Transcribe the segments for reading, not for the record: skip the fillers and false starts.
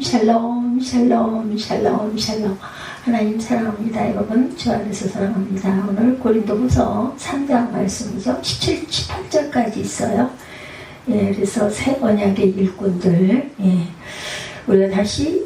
샬롬 샬롬 샬롬 샬롬. 하나님 사랑합니다. 여러분 주 안에서 사랑합니다. 오늘 고린도후서 3장 말씀이죠. 17, 18절까지 있어요. 예, 그래서 새 언약의 일꾼들, 예, 우리가 다시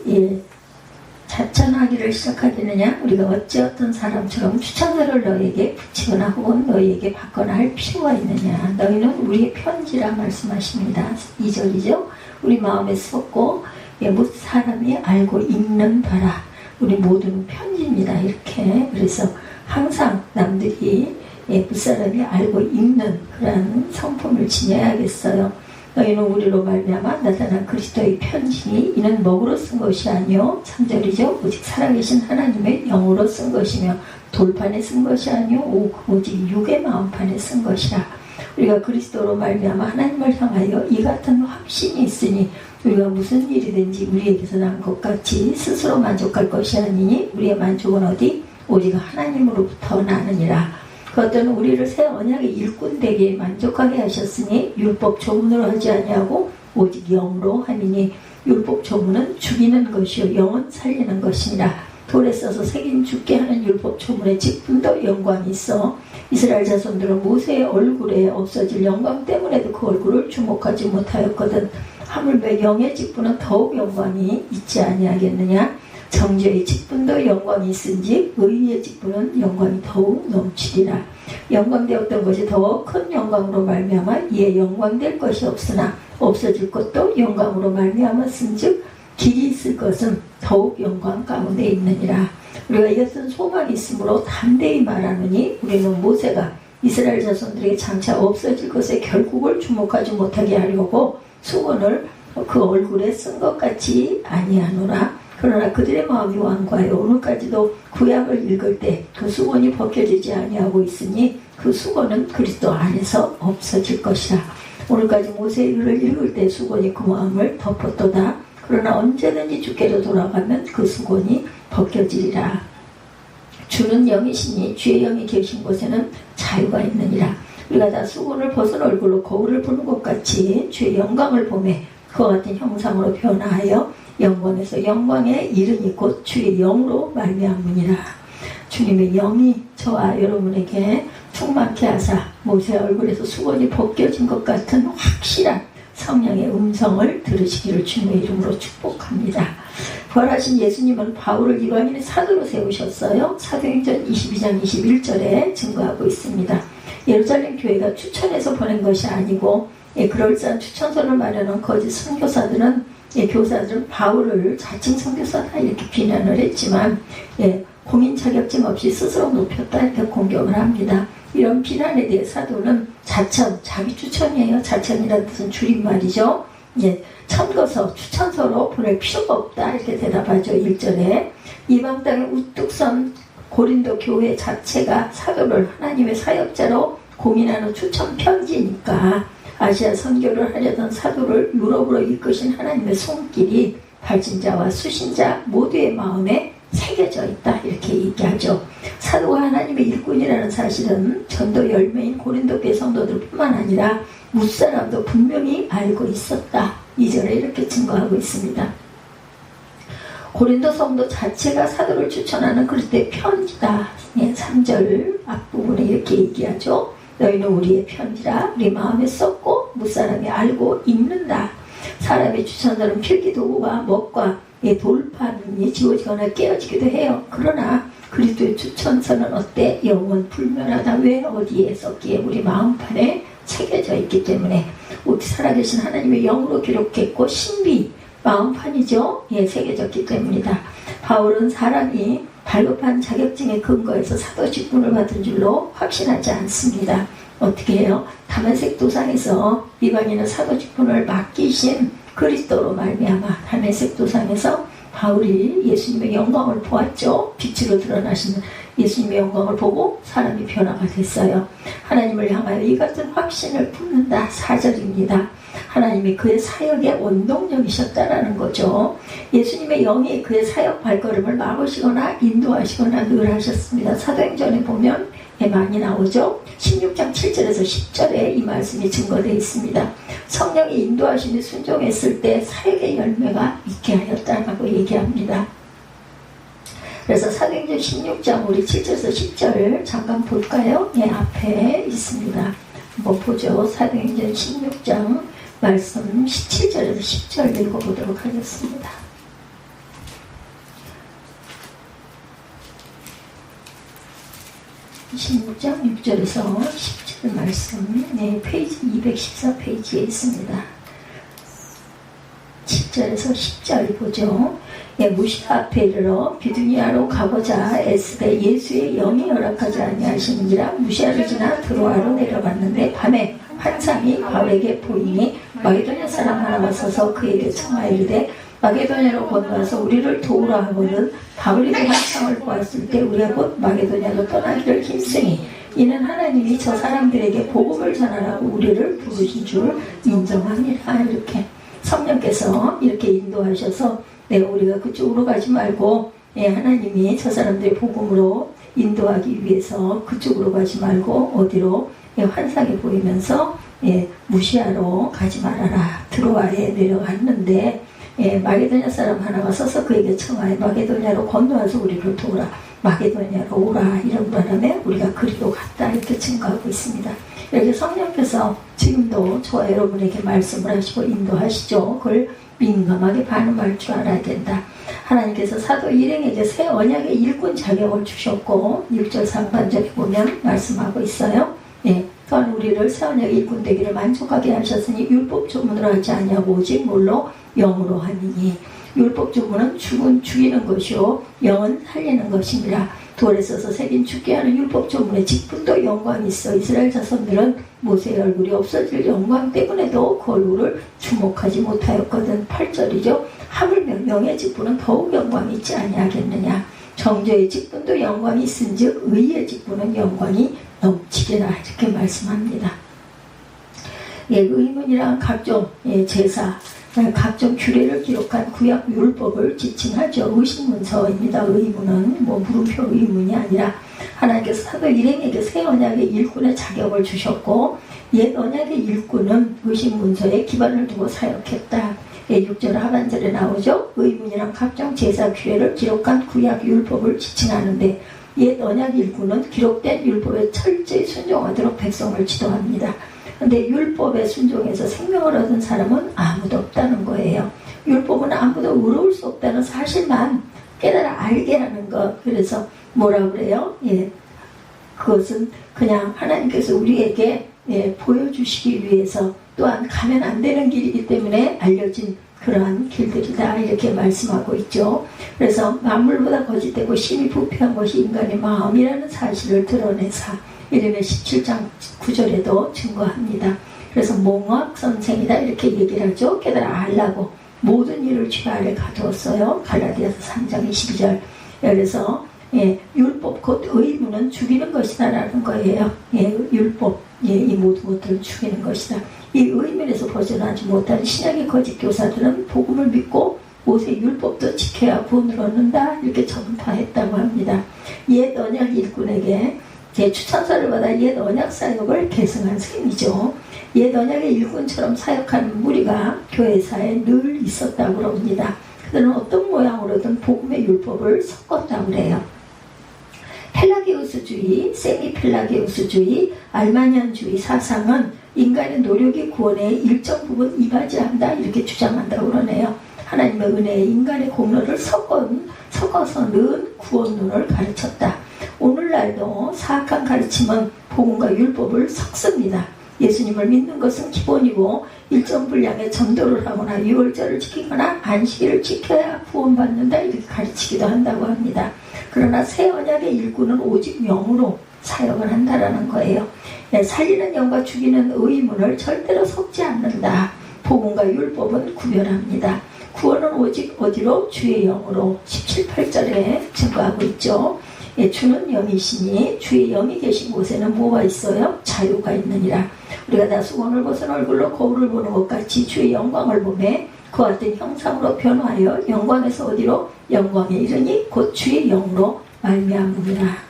자천하기를 시작하겠느냐? 우리가 어찌 어떤 사람처럼 추천서를 너에게 붙이거나 혹은 너에게 받거나 할 필요가 있느냐? 너희는 우리의 편지라 말씀하십니다. 2절이죠. 우리 마음에 썼고 못 사람이 알고 읽는 바라. 우리 모두는 편지입니다. 이렇게. 그래서 항상 남들이 무사람이 알고 읽는 그런 성품을 지녀야겠어요. 너희는 우리로 말미암아 나타난 그리스도의 편지니 이는 먹으로 쓴 것이 아니요 3절이죠. 오직 살아계신 하나님의 영으로 쓴 것이며 돌판에 쓴 것이 아니요 오직 육의 마음판에 쓴 것이라. 우리가 그리스도로 말미암아 하나님을 향하여 이 같은 확신이 있으니 우리가 무슨 일이든지 우리에게서 난 것 같이 스스로 만족할 것이 아니니 우리의 만족은 어디? 오직 하나님으로부터 나느니라. 그것들은 우리를 새 언약의 일꾼 되게 만족하게 하셨으니 율법 조문으로 하지 아니하고 오직 영으로 함이니 율법 조문은 죽이는 것이요 영은 살리는 것이니라. 돌에 써서 새긴 죽게 하는 율법 조문에 직분도 영광이 있어 이스라엘 자손들은 모세의 얼굴에 없어질 영광 때문에도 그 얼굴을 주목하지 못하였거든. 하물며 영의 직분은 더욱 영광이 있지 아니하겠느냐? 정죄의 직분도 영광이 있은지 의의 직분은 영광이 더욱 넘치리라. 영광되었던 것이 더 큰 영광으로 말미암아 이에 영광될 것이 없으나 없어질 것도 영광으로 말미암았은즉 길이 있을 것은 더욱 영광 가운데 있느니라. 우리가 이것은 소망이 있으므로 담대히 말하느니 우리는 모세가 이스라엘 자손들에게 장차 없어질 것에 결국을 주목하지 못하게 하려고 수건을 그 얼굴에 쓴 것 같이 아니하노라. 그러나 그들의 마음이 완고하여 오늘까지도 구약을 읽을 때 그 수건이 벗겨지지 아니하고 있으니 그 수건은 그리스도 안에서 없어질 것이라. 오늘까지 모세의 글을 읽을 때 수건이 그 마음을 덮었도다. 그러나 언제든지 주께로 돌아가면 그 수건이 벗겨지리라. 주는 영이시니 주의 영이 계신 곳에는 자유가 있느니라. 우리가 다 수건을 벗은 얼굴로 거울을 보는 것 같이 주의 영광을 보매 그와 같은 형상으로 변화하여 영광에서 영광에 이르니 곧 주의 영으로 말미암으니라. 주님의 영이 저와 여러분에게 충만케 하사 모세 얼굴에서 수건이 벗겨진 것 같은 확실한 성령의 음성을 들으시기를 주님의 이름으로 축복합니다. 부활하신 예수님은 바울을 이방인의 사도로 세우셨어요. 사도행전 22장 21절에 증거하고 있습니다. 예루살렘 교회가 추천해서 보낸 것이 아니고 그럴싸한 추천서를 마련한 거짓 선교사들은 교사들은 바울을 자칭 선교사다 이렇게 비난을 했지만 공인 자격증 없이 스스로 높였다 이렇게 공격을 합니다. 이런 비난에 대해 사도는 자천, 자기 추천이에요. 자천이라는 뜻은 줄임말이죠. 천거서, 추천서로 보낼 필요가 없다 이렇게 대답하죠. 1절에 이방 땅에 우뚝 선 고린도 교회 자체가 사도를 하나님의 사역자로 공인하는 추천 편지니까 아시아 선교를 하려던 사도를 유럽으로 이끄신 하나님의 손길이 발진자와 수신자 모두의 마음에 새겨져 있다 이렇게 얘기하죠. 사도가 하나님의 일꾼이라는 사실은 전도 열매인 고린도 교회 성도들 뿐만 아니라 무사람도 분명히 알고 있었다. 2절에 이렇게 증거하고 있습니다. 고린도 성도 자체가 사도를 추천하는 그리스도의 편지다. 3절 앞부분에 이렇게 얘기하죠. 너희는 우리의 편지라 우리 마음에 썼고 무사람이 알고 읽는다. 사람의 추천서는 필기도구와 먹과 돌판이 지워지거나 깨어지기도 해요. 그러나 그리스도의 추천서는 어때? 영원 불멸하다. 왜? 어디에 썼기에? 우리 마음판에 새겨져 있기 때문에 우리 살아계신 하나님의 영으로 기록했고 신비 마음판이죠. 새겨졌기 때문이다. 바울은 사람이 발급한 자격증에 근거해서 사도 직분을 받은 줄로 확신하지 않습니다. 어떻게 해요? 다메섹 도상에서 이방인은 사도 직분을 맡기신 그리스도로 말미암아 다메섹 도상에서 바울이 예수님의 영광을 보았죠. 빛으로 드러나시는 예수님의 영광을 보고 사람이 변화가 됐어요. 하나님을 향하여 이 같은 확신을 품는다. 4절입니다. 하나님이 그의 사역의 원동력이셨다라는 거죠. 예수님의 영이 그의 사역 발걸음을 막으시거나 인도하시거나 늘 하셨습니다. 사도행전에 보면 많이 나오죠. 16장 7절에서 10절에 이 말씀이 증거되어 있습니다. 성령이 인도하시니 순종했을 때 사역의 열매가 있게 하였다는 합니다. 그래서 사도행전 16장 우리 7절에서 10절 잠깐 볼까요? 예, 앞에 있습니다. 한번 보죠. 사도행전 16장 말씀 17절에서 10절 읽어보도록 하겠습니다. 16장 6절에서 10절 말씀, 네, 페이지 214페이지에 있습니다. 7절에서 10절 보죠. 예, 무시아 앞에 이르러 비두니아로 가고자 애쓰되 예수의 영이 허락하지 아니하시는지라 무시아를 지나 드로아로 내려갔는데 밤에 환상이 바울에게 보이니 마게도냐 사람 하나가 서서 그에게 청하여 이르되 마게도냐로 건너와서 우리를 도우라 하거든 바울이 그 환상을 보았을 때 우리가 곧 마게도냐로 떠나기를 힘쓰니 이는 하나님이 저 사람들에게 복음을 전하라고 우리를 부르신 줄 인정합니다. 이렇게 성령께서 이렇게 인도하셔서 네, 우리가 그쪽으로 가지 말고 예, 하나님이 저 사람들의 복음으로 인도하기 위해서 그쪽으로 가지 말고 어디로 예, 환상이 보이면서 예, 무시아로 가지 말아라. 드로아에 내려갔는데 예, 마게도냐 사람 하나가 서서 그에게 청하여 마게도냐로 건너와서 우리를 도우라. 마게도냐로 오라. 이런 바람에 우리가 그리로 갔다. 이렇게 증거하고 있습니다. 여기 성령께서 지금도 저와 여러분에게 말씀을 하시고 인도하시죠. 그걸 민감하게 반응할 줄 알아야 된다. 하나님께서 사도 일행에게 새 언약의 일꾼 자격을 주셨고 6절 상반절에 보면 말씀하고 있어요. 예, 또한 우리를 새 언약의 일꾼 되기를 만족하게 하셨으니 율법 조문으로 하지 아니하고 오직 뭘로 영으로 하니니 율법 조문은 죽이는 것이요 영은 살리는 것이니라. 돌에 써서 새긴 죽게 하는 율법 조문에 직분도 영광이 있어 이스라엘 자손들은 모세의 얼굴이 없어질 영광 때문에도 그 얼굴을 주목하지 못하였거든. 8절이죠. 하물며 명의 직분은 더욱 영광이 있지 아니하겠느냐. 정죄의 직분도 영광이 있은즉 의의 직분은 영광이 넘치리라. 이렇게 말씀합니다. 예, 의문이란 각종 제사 각종 규례를 기록한 구약 율법을 지칭하죠. 의식문서입니다. 의문은 물음표 의문이 아니라 하나님께서 사도 일행에게 새 언약의 일꾼의 자격을 주셨고 옛 언약의 일꾼은 의식문서에 기반을 두고 사역했다. 6절 하반절에 나오죠. 의문이란 각종 제사 규례를 기록한 구약 율법을 지칭하는데 옛 언약 일꾼은 기록된 율법에 철저히 순종하도록 백성을 지도합니다. 근데 율법에 순종해서 생명을 얻은 사람은 아무도 없다는 거예요. 율법은 아무도 의로울 수 없다는 사실만 깨달아 알게 하는 것. 그래서 뭐라 그래요? 예, 그것은 그냥 하나님께서 우리에게 보여주시기 위해서 또한 가면 안 되는 길이기 때문에 알려진 그러한 길들이다. 이렇게 말씀하고 있죠. 그래서 만물보다 거짓되고 심히 부패한 것이 인간의 마음이라는 사실을 드러내사 이름의 17장 9절에도 증거합니다. 그래서 몽학 선생이다 이렇게 얘기를 하죠. 깨달아 알라고 모든 일을 죄 아래 가두었어요. 갈라디아서 3장 22절. 그래서 율법 곧 의무는 죽이는 것이다 라는 거예요. 율법 이 모든 것들을 죽이는 것이다. 이 의문에서 벗어나지 못한 신약의 거짓 교사들은 복음을 믿고 모세 율법도 지켜야 구원을 얻는다 이렇게 전파했다고 합니다. 옛 언약 일꾼에게 추천서를 받아 옛 언약 사역을 계승한 셈이죠. 옛 언약의 일꾼처럼 사역하는 무리가 교회사에 늘 있었다고 합니다. 그들은 어떤 모양으로든 복음의 율법을 섞었다고 그래요. 펠라기우스주의, 세미펠라기우스주의, 알마니안주의 사상은 인간의 노력이 구원에 일정 부분 이바지한다 이렇게 주장한다고 그러네요. 하나님의 은혜에 인간의 공로를 섞어서는 구원론을 가르쳤다. 오늘날도 사악한 가르침은 복음과 율법을 섞습니다. 예수님을 믿는 것은 기본이고 일정 분량의 전도를 하거나 유월절을 지키거나 안식일을 지켜야 구원받는다 이렇게 가르치기도 한다고 합니다. 그러나 새 언약의 일꾼은 오직 영으로 사역을 한다라는 거예요. 살리는 영과 죽이는 의문을 절대로 섞지 않는다. 복음과 율법은 구별합니다. 구원은 오직 어디로? 주의 영으로 17, 8절에 증거하고 있죠. 주는 영이시니 주의 영이 계신 곳에는 뭐가 있어요? 자유가 있느니라. 우리가 다 수건을 벗은 얼굴로 거울을 보는 것 같이 주의 영광을 보매 그와 같은 형상으로 변화하여 영광에서 어디로? 영광에 이르니 곧 주의 영으로 말미암으리라.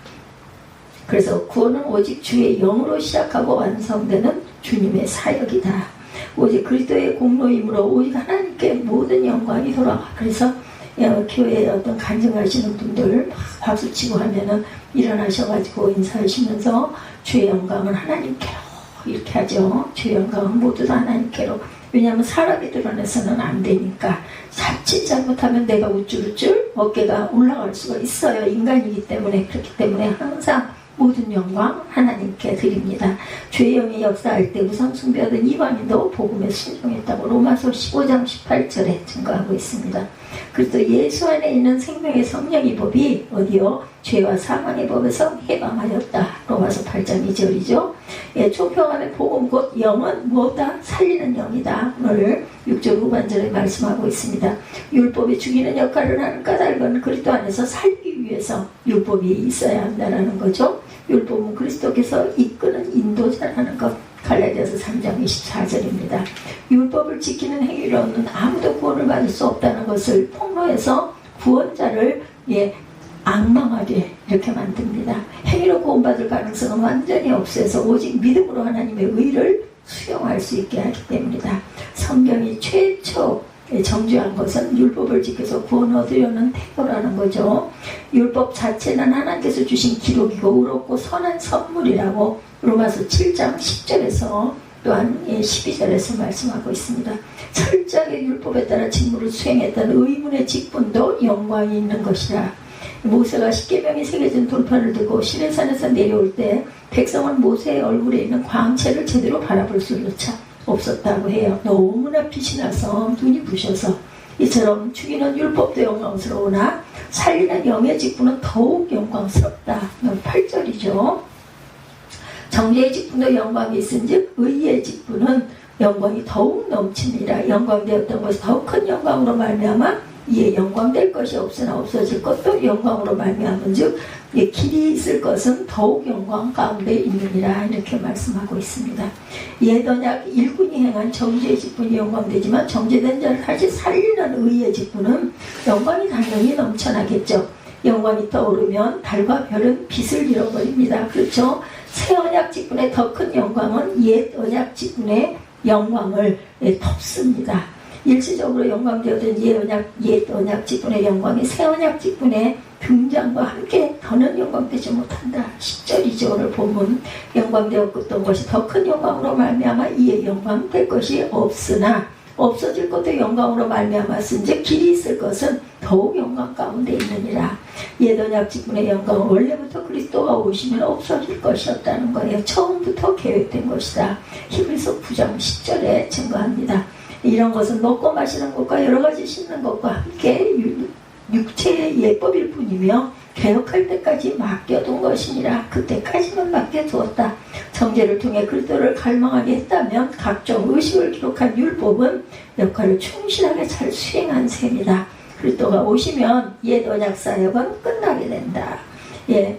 그래서 구원은 오직 주의 영으로 시작하고 완성되는 주님의 사역이다. 오직 그리스도의 공로이므로 오직 하나님께 모든 영광이 돌아가. 그래서 교회에 어떤 간증하시는 분들 막 박수치고 하면은 일어나셔가지고 인사하시면서 주의 영광은 하나님께로 이렇게 하죠. 주의 영광은 모두 다 하나님께로. 왜냐하면 사람이 드러내서는 안 되니까. 자칫 잘못하면 내가 우쭐우쭐 어깨가 올라갈 수가 있어요. 인간이기 때문에. 그렇기 때문에 항상 모든 영광 하나님께 드립니다. 주의 영이 역사할 때 우상 숭배하던 이방인도 복음에 순종했다고 로마서 15장 18절에 증거하고 있습니다. 그리고 예수 안에 있는 생명의 성령의 법이 어디요? 죄와 사망의 법에서 해방하였다. 로마서 8장 2절이죠. 총평하는 복음 곧 영은 무엇다? 살리는 영이다. 오늘 6절 후반절에 말씀하고 있습니다. 율법이 죽이는 역할을 하는 까닭은 그리스도 안에서 살기 위해서 율법이 있어야 한다는 거죠. 율법은 그리스도께서 이끄는 인도자라는 것. 갈라디아서 3장 24절입니다. 율법을 지키는 행위로는 아무도 구원을 받을 수 없다는 것을 폭로해서 구원자를 악망하게 이렇게 만듭니다. 행위로 구원받을 가능성은 완전히 없어서 오직 믿음으로 하나님의 의를 수용할 수 있게 하기 때문이다. 성경이 최초 정죄한 것은 율법을 지켜서 구원 얻으려는 태도라는 거죠. 율법 자체는 하나님께서 주신 기록이고 의롭고 선한 선물이라고 로마서 7장 10절에서 또한 12절에서 말씀하고 있습니다. 철저하게 율법에 따라 직무를 수행했던 의문의 직분도 영광이 있는 것이라. 모세가 십계명이 새겨진 돌판을 들고 시내산에서 내려올 때 백성은 모세의 얼굴에 있는 광채를 제대로 바라볼 수조차 없었다고 해요. 너무나 빛이 나서 눈이 부셔서. 이처럼 죽이는 율법도 영광스러우나 살리는 영의 직분은 더욱 영광스럽다. 8절이죠. 정죄의 직분도 영광이 있은즉 의의 직분은 영광이 더욱 넘치니라. 영광되었던 것이 더욱 큰 영광으로 말미암아 이에 영광될 것이 없으나 없어질 것도 영광으로 말미암은즉 길이 있을 것은 더욱 영광 가운데 있느니라. 이렇게 말씀하고 있습니다. 옛 언약 일꾼이 행한 정죄의 직분이 영광되지만 정죄된 자를 다시 살리는 의의 직분은 영광이 당연히 넘쳐나겠죠. 영광이 떠오르면 달과 별은 빛을 잃어버립니다. 그렇죠? 새 언약 직분의 더 큰 영광은 옛 언약 직분의 영광을 덮습니다. 일시적으로 영광되었던 옛 언약 직분의 영광이 새 언약 직분의 등장과 함께 더는 영광되지 못한다. 10절이죠. 오늘 본문. 영광되었던 것이 더 큰 영광으로 말미암아 이에 영광될 것이 없으나 없어질 것도 영광으로 말미암았은즉 길이 있을 것은 더욱 영광 가운데 있느니라. 옛 언약 직분의 영광은 원래부터 그리스도가 오시면 없어질 것이었다는 거예요. 처음부터 계획된 것이다. 히브리서 9장 10절에 증거합니다. 이런 것은 먹고 마시는 것과 여러 가지 씻는 것과 함께 육체의 예법일 뿐이며 개혁할 때까지 맡겨둔 것이니라. 그때까지만 맡겨두었다. 정죄를 통해 그리스도를 갈망하게 했다면 각종 의식을 기록한 율법은 역할을 충실하게 잘 수행한 셈이다. 그리스도가 오시면 옛 언약 사역은 끝나게 된다.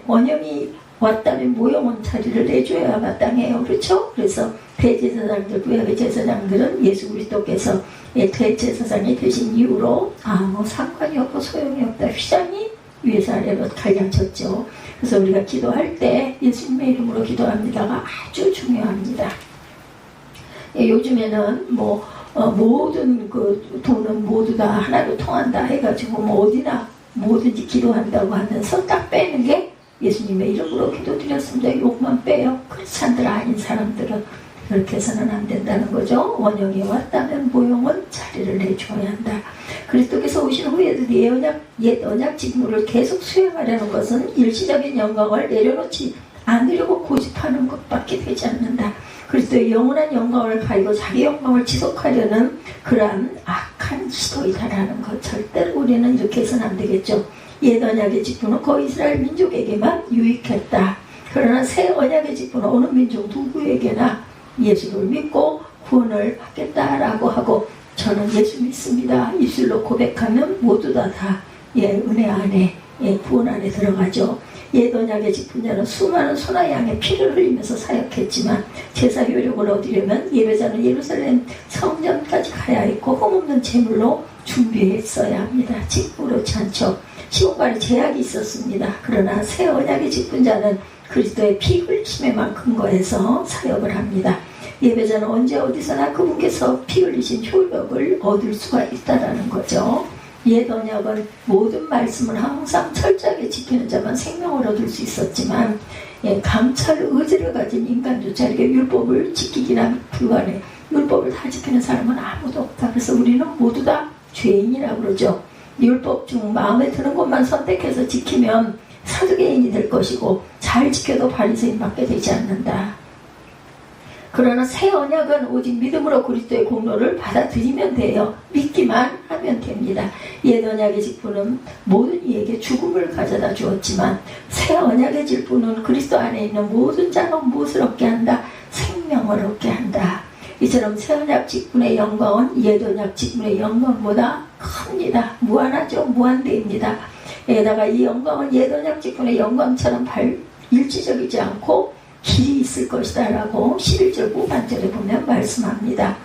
원형이 왔다면 모형은 자리를 내줘야 마땅해요. 그렇죠? 그래서 대제사장들, 구약의 제사장들은 예수 그리스도께서 대제사장이 되신 이후로 아무 상관이 없고 소용이 없다. 휘장이 위에서 아래로 갈라졌죠. 그래서 우리가 기도할 때 예수님의 이름으로 기도합니다가 아주 중요합니다. 요즘에는 모든 그 돈은 모두 다 하나로 통한다 해가지고 어디나 뭐든지 기도한다고 하면서 딱 빼는 게 예수님의 이름으로 기도드렸습니다. 욕만 빼요. 크리스찬들 아닌 사람들은 그렇게 해서는 안 된다는 거죠. 원형이 왔다면 모형은 자리를 내줘야 한다. 그리스도께서 오신 후에도 옛 언약 직무를 계속 수행하려는 것은 일시적인 영광을 내려놓지 않으려고 고집하는 것밖에 되지 않는다. 그리스도의 영원한 영광을 가리고 자기 영광을 지속하려는 그러한 악한 시도이다라는 것. 절대로 우리는 이렇게 해서는 안 되겠죠. 옛 언약의 직분은 거의 이스라엘 민족에게만 유익했다. 그러나 새 언약의 직분은 어느 민족 누구에게나 예수를 믿고 구원을 받겠다라고 하고 저는 예수 믿습니다. 입술로 고백하면 모두 다 은혜 안에 구원 안에 들어가죠. 옛 언약의 직분자는 수많은 소나 양의 피를 흘리면서 사역했지만 제사 효력을 얻으려면 예배자는 예루살렘 성전까지 가야 했고 흠없는 제물로 준비했어야 합니다. 직분 그렇지 않죠. 시공간에 제약이 있었습니다. 그러나 새 언약의 직분자는 그리스도의 피 흘리심에만 근거해서 사역을 합니다. 예배자는 언제 어디서나 그분께서 피 흘리신 효력을 얻을 수가 있다라는 거죠. 옛 언약은 모든 말씀을 항상 철저하게 지키는 자만 생명을 얻을 수 있었지만 감찰 의지를 가진 인간조차 이렇게 율법을 지키기나 불가해. 율법을 다 지키는 사람은 아무도 없다. 그래서 우리는 모두 다 죄인이라고 그러죠. 율법 중 마음에 드는 것만 선택해서 지키면 사두개인이 될 것이고 잘 지켜도 바리새인 받게 되지 않는다. 그러나 새 언약은 오직 믿음으로 그리스도의 공로를 받아들이면 돼요. 믿기만 하면 됩니다. 옛 언약의 직분은 모든 이에게 죽음을 가져다 주었지만 새 언약의 직분은 그리스도 안에 있는 모든 자는 무엇을 얻게 한다? 생명을 얻게 한다. 이처럼 새 언약 직분의 영광은 옛 언약 직분의 영광보다 큽니다. 무한하죠. 무한대입니다. 게다가 이 영광은 옛 언약 직분의 영광처럼 일시적이지 않고 길이 있을 것이다 라고 11절 후반절에 보면 말씀합니다.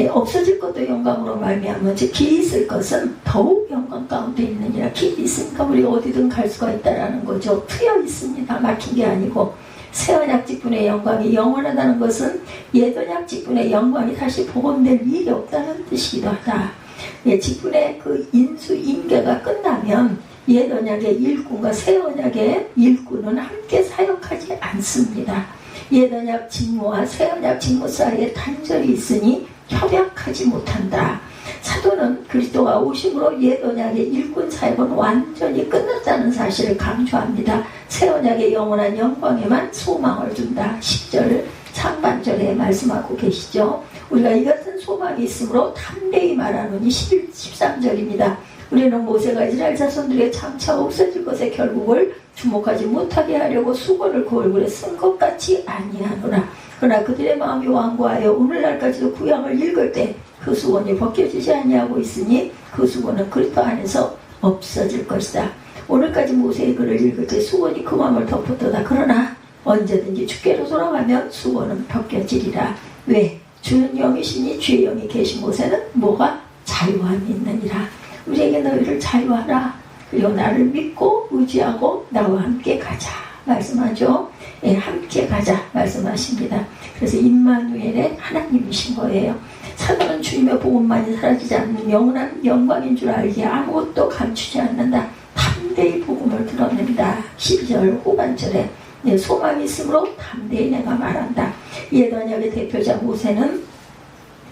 없어질 것도 영광으로 말미암아 즉 길이 있을 것은 더욱 영광 가운데 있느니라. 길이 있으니까 우리가 어디든 갈 수가 있다라는 거죠. 트여 있습니다. 막힌 게 아니고. 새 언약 직분의 영광이 영원하다는 것은 옛 언약 직분의 영광이 다시 복원될 일이 없다는 뜻이기도 하다. 직분의 그 인수 인계가 끝나면 옛 언약의 일꾼과 새 언약의 일꾼은 함께 사역하지 않습니다. 옛 언약 직무와 새 언약 직무 사이에 단절이 있으니 협약하지 못한다. 사도는 그리스도가 오심으로 옛 언약의 일꾼 사역은 완전히 끝났다는 사실을 강조합니다. 새 언약의 영원한 영광에만 소망을 둔다. 10절 상반절에 말씀하고 계시죠. 우리가 이 같은 소망이 있으므로 담대히 말하노니 13절입니다. 우리는 모세가 이스라엘 자손들의 장차 없어질 것의 결국을 주목하지 못하게 하려고 수건을 그 얼굴에 쓴 것 같이 아니하노라. 그러나 그들의 마음이 완고하여 오늘날까지도 구약을 읽을 때 그 수건이 벗겨지지 아니하고 있으니 그 수건은 그리스도 안에서 없어질 것이다. 오늘까지 모세의 글을 읽을 때 수건이 그 마음을 덮었도다. 그러나 언제든지 주께로 돌아가면 수건은 벗겨지리라. 왜? 주는 영이시니 주의 영이 계신 곳에는 뭐가? 자유함이 있느니라. 우리에게 너희를 자유하라. 그리고 나를 믿고 의지하고 나와 함께 가자 말씀하죠. 함께 가자 말씀하십니다. 그래서 임마누엘의 하나님이신 거예요. 사도는 주님의 복음만이 사라지지 않는 영원한 영광인 줄 알기에 아무것도 감추지 않는다. 담대히 복음을 드러낸다. 12절 후반절에 소망이 있으므로 담대히 내가 말한다. 옛 언약의 대표자 모세는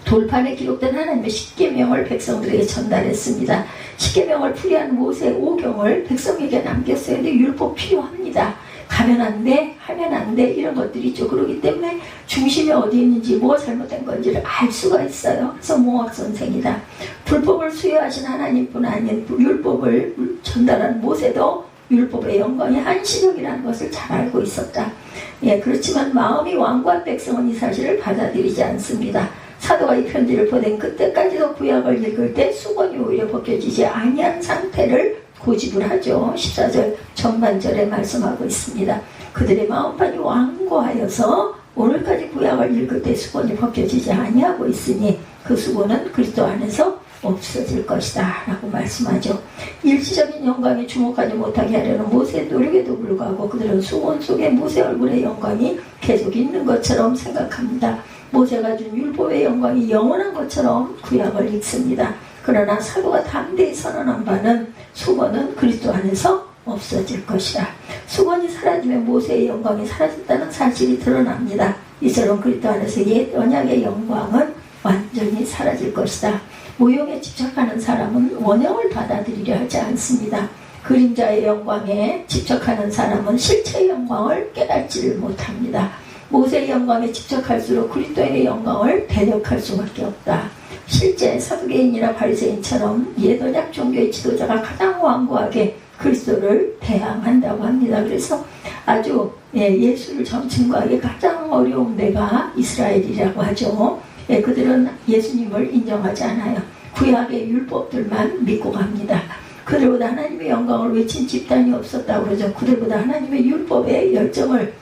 돌판에 기록된 하나님의 십계명을 백성들에게 전달했습니다. 십계명을 풀이한 모세의 오경을 백성에게 남겼어요. 근데 율법 필요합니다. 가면 안 돼, 하면 안 돼 이런 것들이 있죠. 그렇기 때문에 중심이 어디 있는지 뭐가 잘못된 건지를 알 수가 있어요. 그래서 모학 선생이다. 불법을 수여하신 하나님뿐 아닌 율법을 전달한 모세도 율법의 영광이 한시적이라는 것을 잘 알고 있었다. 그렇지만 마음이 완고한 백성은 이 사실을 받아들이지 않습니다. 사도가 이 편지를 보낸 그때까지도 구약을 읽을 때 수건이 오히려 벗겨지지 아니한 상태를 고집을 하죠. 14절 전반절에 말씀하고 있습니다. 그들의 마음판이 완고하여서 오늘까지 구약을 읽을 때 수건이 벗겨지지 아니하고 있으니 그 수건은 그리스도 안에서 없어질 것이다 라고 말씀하죠. 일시적인 영광에 주목하지 못하게 하려는 모세의 노력에도 불구하고 그들은 수건 속에 모세 얼굴의 영광이 계속 있는 것처럼 생각합니다. 모세가 준 율법의 영광이 영원한 것처럼 구약을 읽습니다. 그러나 사도가 담대히 선언한 바는 수건은 그리스도 안에서 없어질 것이다. 수건이 사라지면 모세의 영광이 사라졌다는 사실이 드러납니다. 이처럼 그리스도 안에서 옛 언약의 영광은 완전히 사라질 것이다. 모형에 집착하는 사람은 원형을 받아들이려 하지 않습니다. 그림자의 영광에 집착하는 사람은 실체의 영광을 깨닫지를 못합니다. 모세의 영광에 집착할수록 그리스도의 영광을 대적할 수밖에 없다. 실제 사두개인이나 바리새인처럼 옛 언약 종교의 지도자가 가장 완고하게 그리스도를 대항한다고 합니다. 그래서 아주 예수를 증거하기 가장 어려운 데가 이스라엘이라고 하죠. 그들은 예수님을 인정하지 않아요. 구약의 율법들만 믿고 갑니다. 그들보다 하나님의 영광을 외친 집단이 없었다고 그러죠. 그들보다 하나님의 율법에 열정을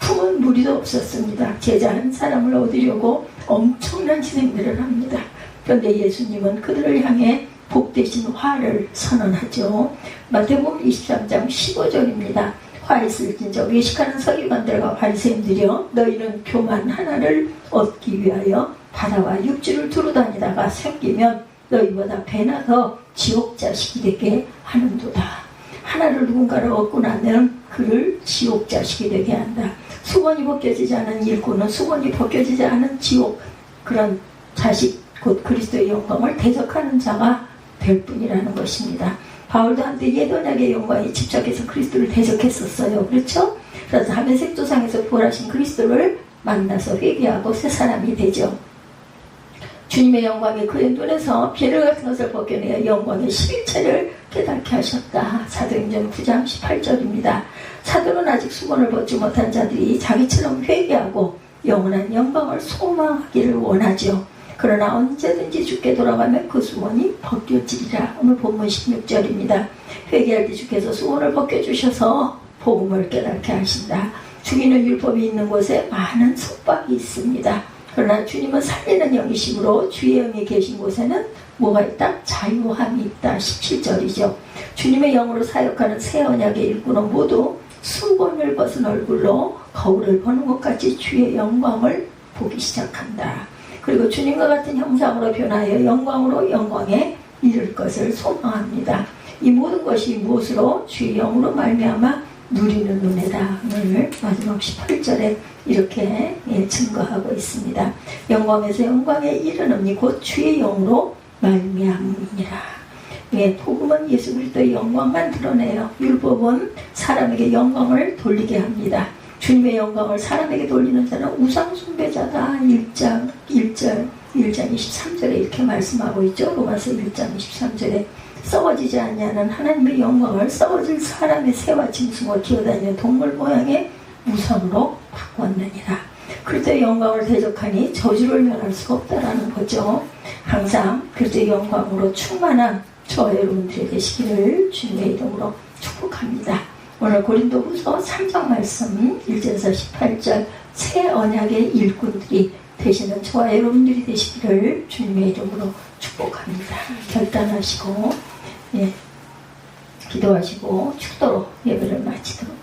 품은 무리도 없었습니다. 제자 한 사람을 얻으려고 엄청난 희생들을 합니다. 그런데 예수님은 그들을 향해 복되신 화를 선언하죠. 마태복음 23장 15절입니다. 화 있을진저 외식하는 서기관들과 바리새인들이여 너희는 교만 하나를 얻기 위하여 바다와 육지를 두루 다니다가 생기면 너희보다 배나 더 지옥 자식이 되게 하는도다. 하나를 누군가를 얻고 나면 그를 지옥 자식이 되게 한다. 수건이 벗겨지지 않은 일꾼은 수건이 벗겨지지 않은 지옥, 그런 자식 곧 그리스도의 영광을 대적하는 자가 될 뿐이라는 것입니다. 바울도 한때 옛언약의 영광에 집착해서 그리스도를 대적했었어요. 그렇죠? 그래서 하면 색조상에서 부활하신 그리스도를 만나서 회개하고 새 사람이 되죠. 주님의 영광이 그의 눈에서 비를 같은 것을 벗겨내어 영광의 실체를 깨닫게 하셨다. 사도행전 9장 18절입니다. 사도는 아직 수건을 벗지 못한 자들이 자기처럼 회개하고 영원한 영광을 소망하기를 원하죠. 그러나 언제든지 주께 돌아가면 그 수건이 벗겨지리라. 오늘 본문 16절입니다. 회개할 때 주께서 수건을 벗겨주셔서 복음을 깨닫게 하신다. 죽이는 율법이 있는 곳에 많은 속박이 있습니다. 그러나 주님은 살리는 영이심으로 주의 영이 계신 곳에는 뭐가 있다? 자유함이 있다. 17절이죠. 주님의 영으로 사역하는 새 언약의 일꾼은 모두 수건을 벗은 얼굴로 거울을 보는 것 같이 주의 영광을 보기 시작한다. 그리고 주님과 같은 형상으로 변하여 영광으로 영광에 이를 것을 소망합니다. 이 모든 것이 무엇으로? 주의 영으로 말미암아 누리는 은혜다. 오늘 마지막 18절에 이렇게 증거하고 있습니다. 영광에서 영광에 이르느니 곧 주의 영으로 말미암으니라. 복음은 예수 그리스도의 영광만 드러내요. 율법은 사람에게 영광을 돌리게 합니다. 주님의 영광을 사람에게 돌리는 자는 우상 숭배자다. 1장 23절에 이렇게 말씀하고 있죠. 로마서 1장 23절에 썩어지지 않냐는 하나님의 영광을 썩어질 사람의 새와 짐승과 기어다니는 동물 모양의 우상으로 바꿨느니라. 그리스도의 영광을 대적하니 저주를 면할 수가 없다라는 거죠. 항상 그리스도의 영광으로 충만한 저와 여러분들이 되시기를 주님의 이름으로 축복합니다. 오늘 고린도후서 3장 말씀 1절에서 18절 새 언약의 일꾼들이 되시는 저와 여러분들이 되시기를 주님의 이름으로 축복합니다. 결단하시고 기도하시고 축도로 예배를 마치도록